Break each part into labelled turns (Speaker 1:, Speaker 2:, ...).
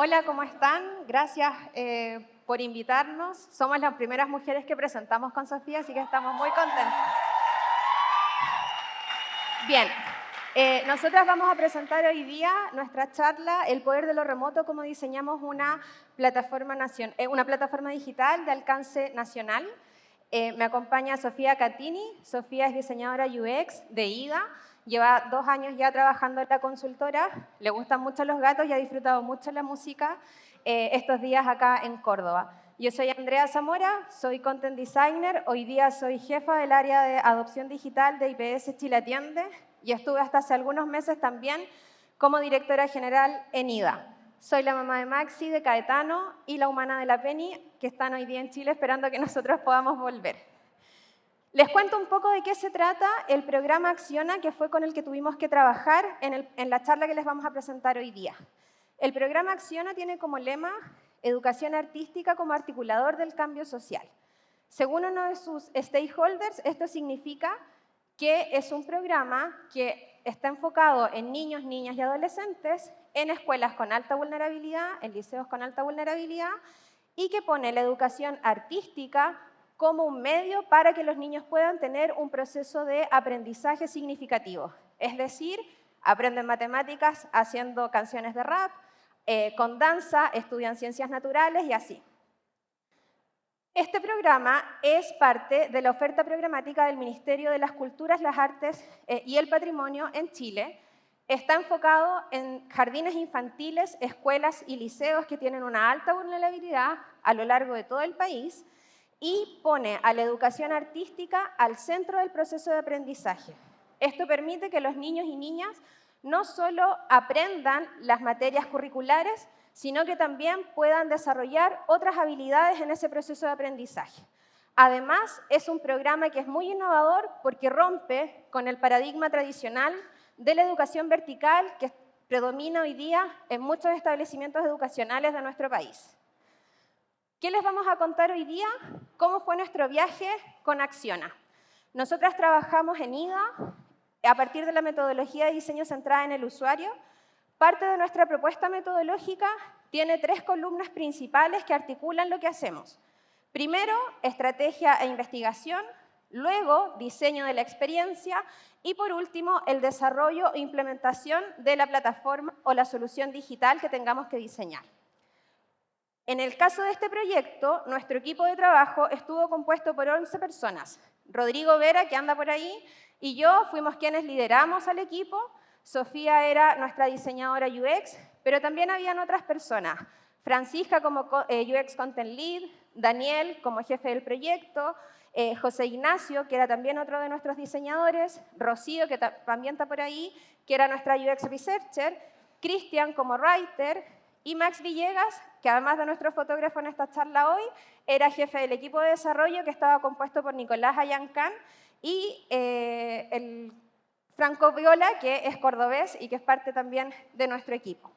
Speaker 1: Hola, ¿cómo están? Gracias por invitarnos. Somos las primeras mujeres que presentamos con Sofía, así que estamos muy contentas. Bien, nosotras vamos a presentar hoy día nuestra charla El poder de lo remoto, cómo diseñamos una plataforma digital de alcance nacional. Me acompaña Sofía Catini. Sofía es diseñadora UX de IDA. Lleva 2 años ya trabajando en la consultora. Le gustan mucho los gatos y ha disfrutado mucho la música estos días acá en Córdoba. Yo soy Andrea Zamora, soy Content Designer. Hoy día soy jefa del área de adopción digital de IPS Chile Atiende y estuve hasta hace algunos meses también como directora general en IDA. Soy la mamá de Maxi, de Caetano y la humana de la Penny, que están hoy día en Chile esperando que nosotros podamos volver. Les cuento un poco de qué se trata el programa Acciona, que fue con el que tuvimos que trabajar en la charla que les vamos a presentar hoy día. El programa Acciona tiene como lema Educación artística como articulador del cambio social. Según uno de sus stakeholders, esto significa que es un programa que está enfocado en niños, niñas y adolescentes en escuelas con alta vulnerabilidad, en liceos con alta vulnerabilidad, y que pone la educación artística como un medio para que los niños puedan tener un proceso de aprendizaje significativo. Es decir, aprenden matemáticas haciendo canciones de rap, con danza, estudian ciencias naturales y así. Este programa es parte de la oferta programática del Ministerio de las Culturas, las Artes y el Patrimonio en Chile. Está enfocado en jardines infantiles, escuelas y liceos que tienen una alta vulnerabilidad a lo largo de todo el país y pone a la educación artística al centro del proceso de aprendizaje. Esto permite que los niños y niñas no solo aprendan las materias curriculares, sino que también puedan desarrollar otras habilidades en ese proceso de aprendizaje. Además, es un programa que es muy innovador porque rompe con el paradigma tradicional de la educación vertical que predomina hoy día en muchos establecimientos educacionales de nuestro país. ¿Qué les vamos a contar hoy día? ¿Cómo fue nuestro viaje con Acciona? Nosotras trabajamos en IDA a partir de la metodología de diseño centrada en el usuario. Parte de nuestra propuesta metodológica tiene 3 columnas principales que articulan lo que hacemos. Primero, estrategia e investigación. Luego, diseño de la experiencia. Y por último, el desarrollo e implementación de la plataforma o la solución digital que tengamos que diseñar. En el caso de este proyecto, nuestro equipo de trabajo estuvo compuesto por 11 personas. Rodrigo Vera, que anda por ahí, y yo fuimos quienes lideramos al equipo. Sofía era nuestra diseñadora UX, pero también habían otras personas. Francisca como UX Content Lead, Daniel como jefe del proyecto, José Ignacio, que era también otro de nuestros diseñadores, Rocío, que también está por ahí, que era nuestra UX Researcher, Cristian como writer, y Max Villegas, que además de nuestro fotógrafo en esta charla hoy, era jefe del equipo de desarrollo que estaba compuesto por Nicolás Ayancán y el Franco Viola, que es cordobés y que es parte también de nuestro equipo.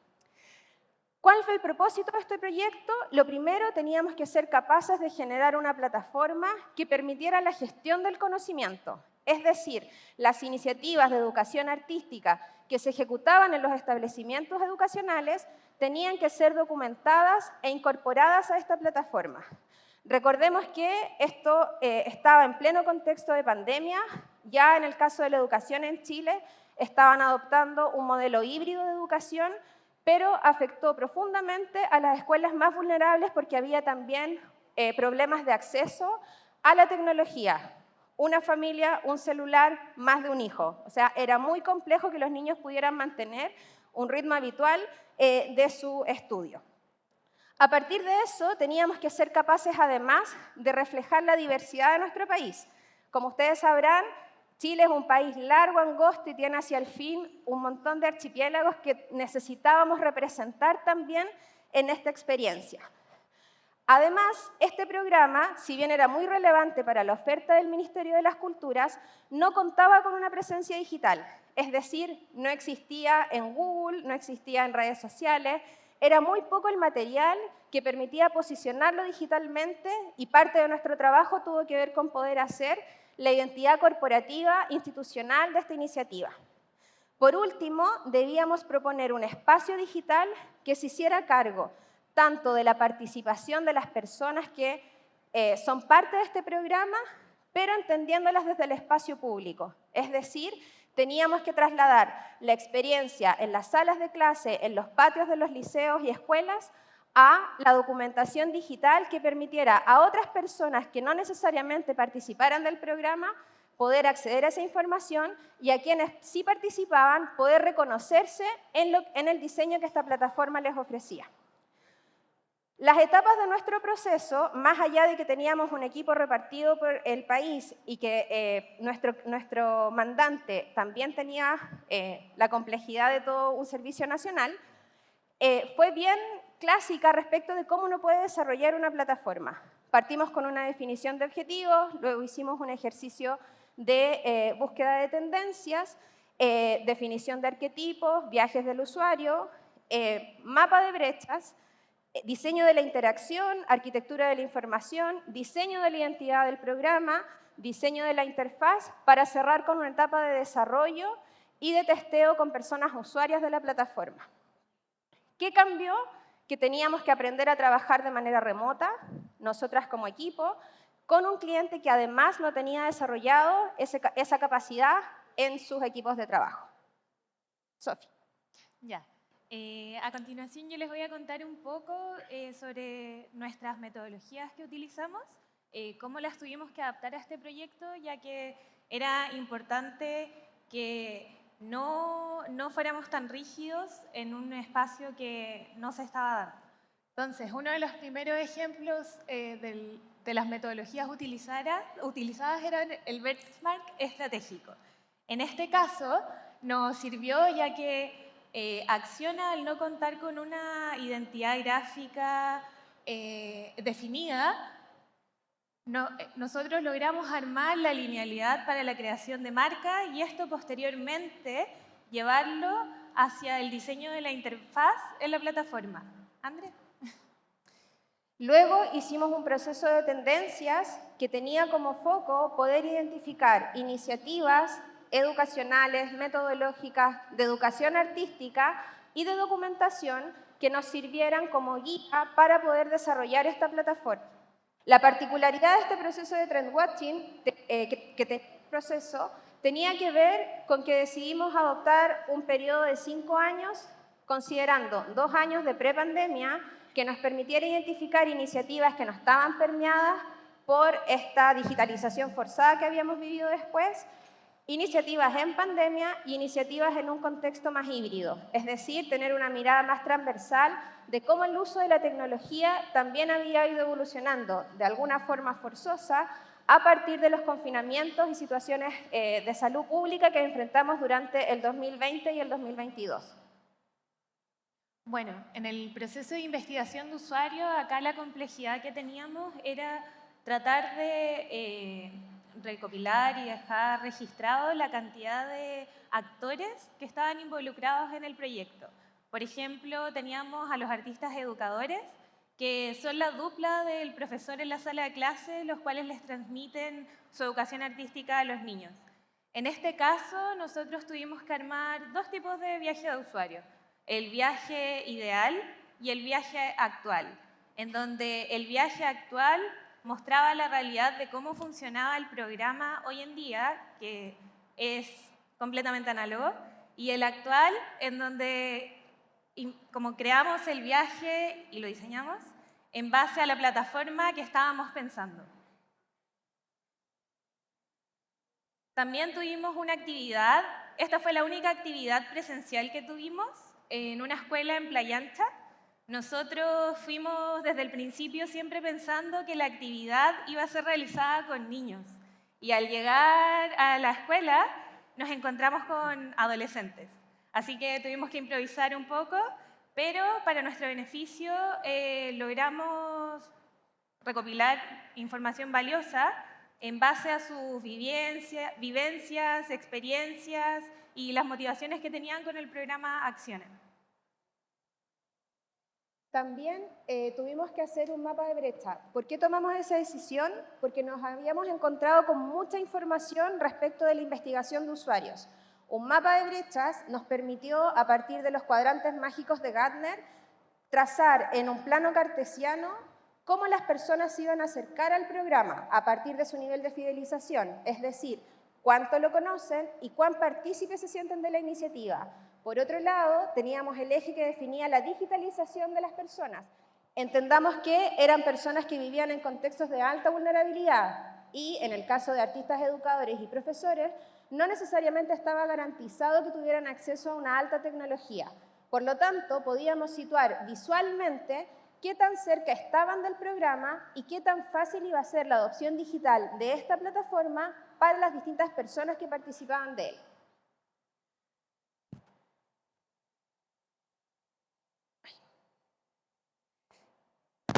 Speaker 1: ¿Cuál fue el propósito de este proyecto? Lo primero, teníamos que ser capaces de generar una plataforma que permitiera la gestión del conocimiento. Es decir, las iniciativas de educación artística que se ejecutaban en los establecimientos educacionales tenían que ser documentadas e incorporadas a esta plataforma. Recordemos que esto estaba en pleno contexto de pandemia. Ya en el caso de la educación en Chile, estaban adoptando un modelo híbrido de educación, pero afectó profundamente a las escuelas más vulnerables porque había también problemas de acceso a la tecnología. Una familia, un celular, más de un hijo. O sea, era muy complejo que los niños pudieran mantener un ritmo habitual de su estudio. A partir de eso, teníamos que ser capaces, además, de reflejar la diversidad de nuestro país. Como ustedes sabrán, Chile es un país largo, angosto y tiene hacia el fin un montón de archipiélagos que necesitábamos representar también en esta experiencia. Además, este programa, si bien era muy relevante para la oferta del Ministerio de las Culturas, no contaba con una presencia digital. Es decir, no existía en Google, no existía en redes sociales, era muy poco el material que permitía posicionarlo digitalmente y parte de nuestro trabajo tuvo que ver con poder hacer la identidad corporativa institucional de esta iniciativa. Por último, debíamos proponer un espacio digital que se hiciera cargo tanto de la participación de las personas que son parte de este programa, pero entendiéndolas desde el espacio público. Es decir, teníamos que trasladar la experiencia en las salas de clase, en los patios de los liceos y escuelas, a la documentación digital que permitiera a otras personas que no necesariamente participaran del programa poder acceder a esa información y a quienes sí participaban poder reconocerse en el diseño que esta plataforma les ofrecía. Las etapas de nuestro proceso, más allá de que teníamos un equipo repartido por el país y que nuestro mandante también tenía la complejidad de todo un servicio nacional, fue bien clásica respecto de cómo uno puede desarrollar una plataforma. Partimos con una definición de objetivos, luego hicimos un ejercicio de búsqueda de tendencias, definición de arquetipos, viajes del usuario, mapa de brechas, diseño de la interacción, arquitectura de la información, diseño de la identidad del programa, diseño de la interfaz, para cerrar con una etapa de desarrollo y de testeo con personas usuarias de la plataforma. ¿Qué cambió? Que teníamos que aprender a trabajar de manera remota, nosotras como equipo, con un cliente que además no tenía desarrollado esa capacidad en sus equipos de trabajo. Sofi.
Speaker 2: Ya. A continuación yo les voy a contar un poco sobre nuestras metodologías que utilizamos, cómo las tuvimos que adaptar a este proyecto, ya que era importante que no fuéramos tan rígidos en un espacio que no se estaba dando. Entonces, uno de los primeros ejemplos de las metodologías utilizadas era el benchmark estratégico. En este caso, nos sirvió ya que Acciona, al no contar con una identidad gráfica definida, nosotros logramos armar la linealidad para la creación de marca y esto posteriormente llevarlo hacia el diseño de la interfaz en la plataforma. ¿André?
Speaker 1: Luego hicimos un proceso de tendencias que tenía como foco poder identificar iniciativas educacionales, metodológicas, de educación artística y de documentación que nos sirvieran como guía para poder desarrollar esta plataforma. La particularidad de este proceso de trendwatching, tenía que ver con que decidimos adoptar un periodo de 5 años, considerando 2 años de prepandemia, que nos permitiera identificar iniciativas que no estaban permeadas por esta digitalización forzada que habíamos vivido después, iniciativas en pandemia y iniciativas en un contexto más híbrido, es decir, tener una mirada más transversal de cómo el uso de la tecnología también había ido evolucionando de alguna forma forzosa a partir de los confinamientos y situaciones de salud pública que enfrentamos durante el 2020 y el 2022.
Speaker 2: Bueno, en el proceso de investigación de usuario, acá la complejidad que teníamos era tratar de recopilar y dejar registrado la cantidad de actores que estaban involucrados en el proyecto. Por ejemplo, teníamos a los artistas educadores, que son la dupla del profesor en la sala de clase, los cuales les transmiten su educación artística a los niños. En este caso, nosotros tuvimos que armar 2 tipos de viaje de usuario: el viaje ideal y el viaje actual, en donde el viaje actual mostraba la realidad de cómo funcionaba el programa hoy en día, que es completamente análogo, y el actual, en donde como creamos el viaje y lo diseñamos en base a la plataforma que estábamos pensando. También tuvimos una actividad, esta fue la única actividad presencial que tuvimos, en una escuela en Playa Ancha. Nosotros fuimos desde el principio siempre pensando que la actividad iba a ser realizada con niños. Y al llegar a la escuela nos encontramos con adolescentes. Así que tuvimos que improvisar un poco, pero para nuestro beneficio logramos recopilar información valiosa en base a sus vivencias, experiencias y las motivaciones que tenían con el programa Acciona.
Speaker 1: También tuvimos que hacer un mapa de brecha. ¿Por qué tomamos esa decisión? Porque nos habíamos encontrado con mucha información respecto de la investigación de usuarios. Un mapa de brechas nos permitió, a partir de los cuadrantes mágicos de Gartner, trazar en un plano cartesiano cómo las personas se iban a acercar al programa a partir de su nivel de fidelización, es decir, cuánto lo conocen y cuán partícipes se sienten de la iniciativa. Por otro lado, teníamos el eje que definía la digitalización de las personas. Entendamos que eran personas que vivían en contextos de alta vulnerabilidad y, en el caso de artistas, educadores y profesores, no necesariamente estaba garantizado que tuvieran acceso a una alta tecnología. Por lo tanto, podíamos situar visualmente qué tan cerca estaban del programa y qué tan fácil iba a ser la adopción digital de esta plataforma para las distintas personas que participaban de él.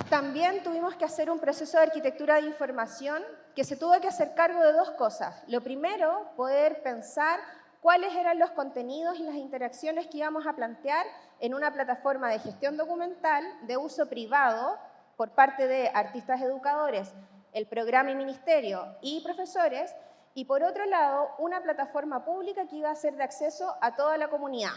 Speaker 1: También tuvimos que hacer un proceso de arquitectura de información que se tuvo que hacer cargo de dos cosas. Lo primero, poder pensar cuáles eran los contenidos y las interacciones que íbamos a plantear en una plataforma de gestión documental de uso privado por parte de artistas educadores, el programa y ministerio y profesores, y por otro lado, una plataforma pública que iba a ser de acceso a toda la comunidad.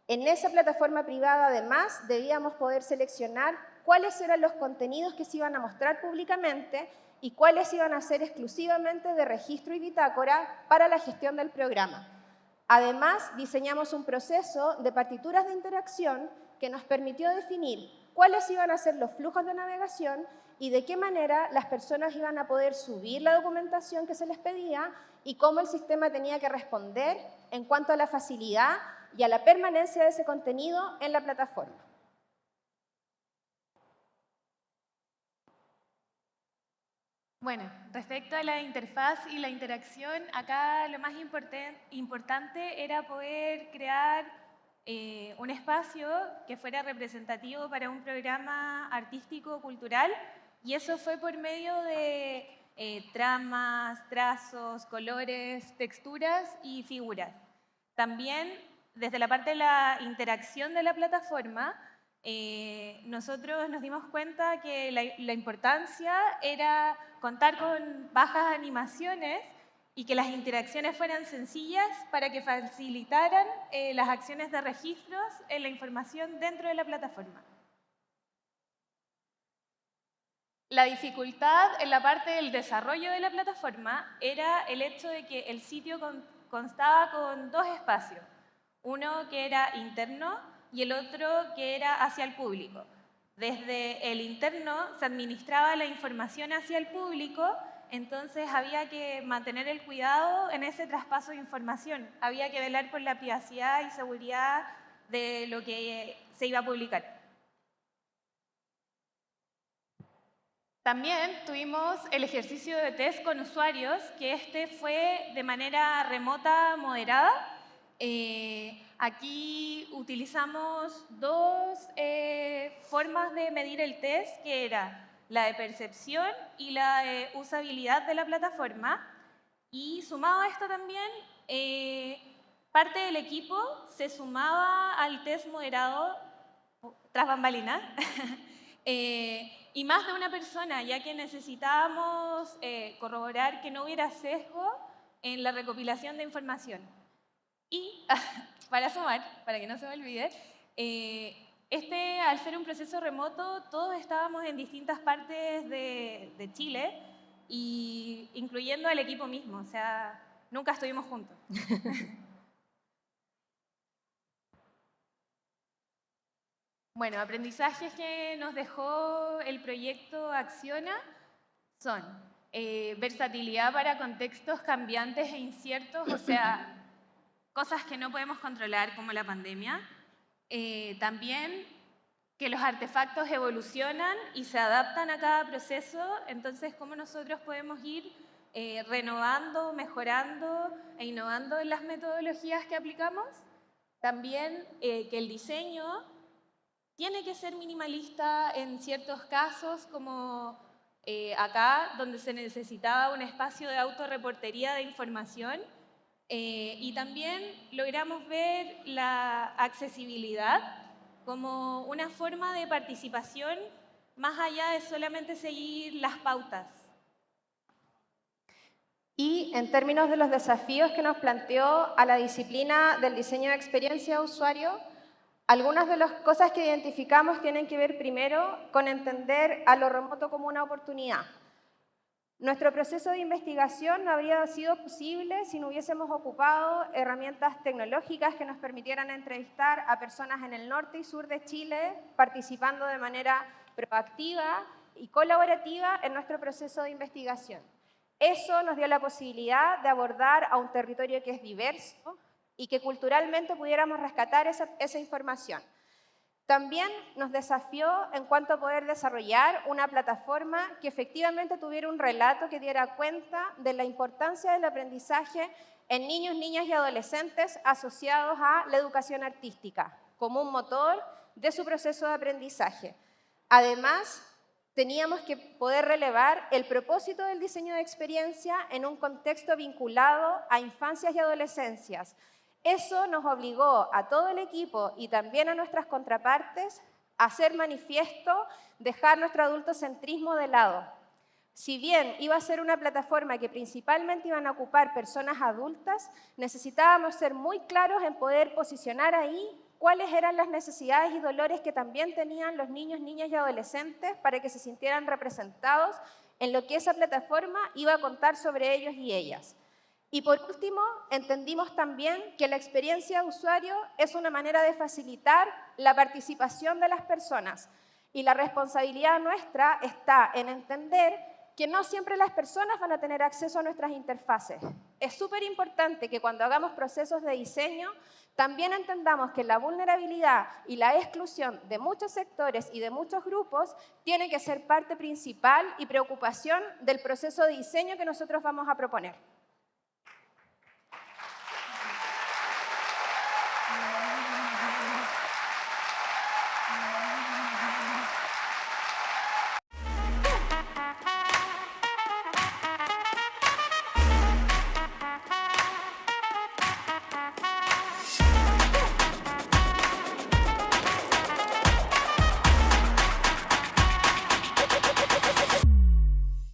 Speaker 1: En esa plataforma privada, además, debíamos poder seleccionar cuáles eran los contenidos que se iban a mostrar públicamente y cuáles iban a ser exclusivamente de registro y bitácora para la gestión del programa. Además, diseñamos un proceso de partituras de interacción que nos permitió definir cuáles iban a ser los flujos de navegación y de qué manera las personas iban a poder subir la documentación que se les pedía y cómo el sistema tenía que responder en cuanto a la facilidad y a la permanencia de ese contenido en la plataforma.
Speaker 2: Bueno, respecto a la interfaz y la interacción, acá lo más importante era poder crear un espacio que fuera representativo para un programa artístico-cultural, y eso fue por medio de tramas, trazos, colores, texturas y figuras. También, desde la parte de la interacción de la plataforma, nosotros nos dimos cuenta que la importancia era contar con bajas animaciones y que las interacciones fueran sencillas para que facilitaran las acciones de registros en la información dentro de la plataforma. La dificultad en la parte del desarrollo de la plataforma era el hecho de que el sitio constaba con dos espacios, uno que era interno y el otro que era hacia el público. Desde el interno se administraba la información hacia el público, entonces había que mantener el cuidado en ese traspaso de información. Había que velar por la privacidad y seguridad de lo que se iba a publicar. También tuvimos el ejercicio de test con usuarios, que este fue de manera remota moderada. Aquí utilizamos dos formas de medir el test, que era la de percepción y la de usabilidad de la plataforma. Y sumado a esto también, parte del equipo se sumaba al test moderado tras bambalinas. Y más de una persona, ya que necesitábamos corroborar que no hubiera sesgo en la recopilación de información. Y para sumar, para que no se me olvide, al ser un proceso remoto, todos estábamos en distintas partes de Chile, incluyendo al equipo mismo, o sea, nunca estuvimos juntos. Bueno, aprendizajes que nos dejó el proyecto Acciona son versatilidad para contextos cambiantes e inciertos, o sea, cosas que no podemos controlar como la pandemia. También que los artefactos evolucionan y se adaptan a cada proceso, entonces cómo nosotros podemos ir renovando, mejorando e innovando en las metodologías que aplicamos. También que el diseño tiene que ser minimalista en ciertos casos, como acá, donde se necesitaba un espacio de autorreportería de información. Y también logramos ver la accesibilidad como una forma de participación más allá de solamente seguir las pautas.
Speaker 1: Y en términos de los desafíos que nos planteó a la disciplina del diseño de experiencia de usuario, algunas de las cosas que identificamos tienen que ver primero con entender a lo remoto como una oportunidad. Nuestro proceso de investigación no habría sido posible si no hubiésemos ocupado herramientas tecnológicas que nos permitieran entrevistar a personas en el norte y sur de Chile, participando de manera proactiva y colaborativa en nuestro proceso de investigación. Eso nos dio la posibilidad de abordar a un territorio que es diverso y que culturalmente pudiéramos rescatar esa información. También nos desafió en cuanto a poder desarrollar una plataforma que efectivamente tuviera un relato que diera cuenta de la importancia del aprendizaje en niños, niñas y adolescentes asociados a la educación artística, como un motor de su proceso de aprendizaje. Además, teníamos que poder relevar el propósito del diseño de experiencia en un contexto vinculado a infancias y adolescencias. Eso nos obligó a todo el equipo y también a nuestras contrapartes a hacer manifiesto, dejar nuestro adultocentrismo de lado. Si bien iba a ser una plataforma que principalmente iban a ocupar personas adultas, necesitábamos ser muy claros en poder posicionar ahí cuáles eran las necesidades y dolores que también tenían los niños, niñas y adolescentes para que se sintieran representados en lo que esa plataforma iba a contar sobre ellos y ellas. Y por último, entendimos también que la experiencia de usuario es una manera de facilitar la participación de las personas. Y la responsabilidad nuestra está en entender que no siempre las personas van a tener acceso a nuestras interfaces. Es súper importante que cuando hagamos procesos de diseño, también entendamos que la vulnerabilidad y la exclusión de muchos sectores y de muchos grupos tiene que ser parte principal y preocupación del proceso de diseño que nosotros vamos a proponer.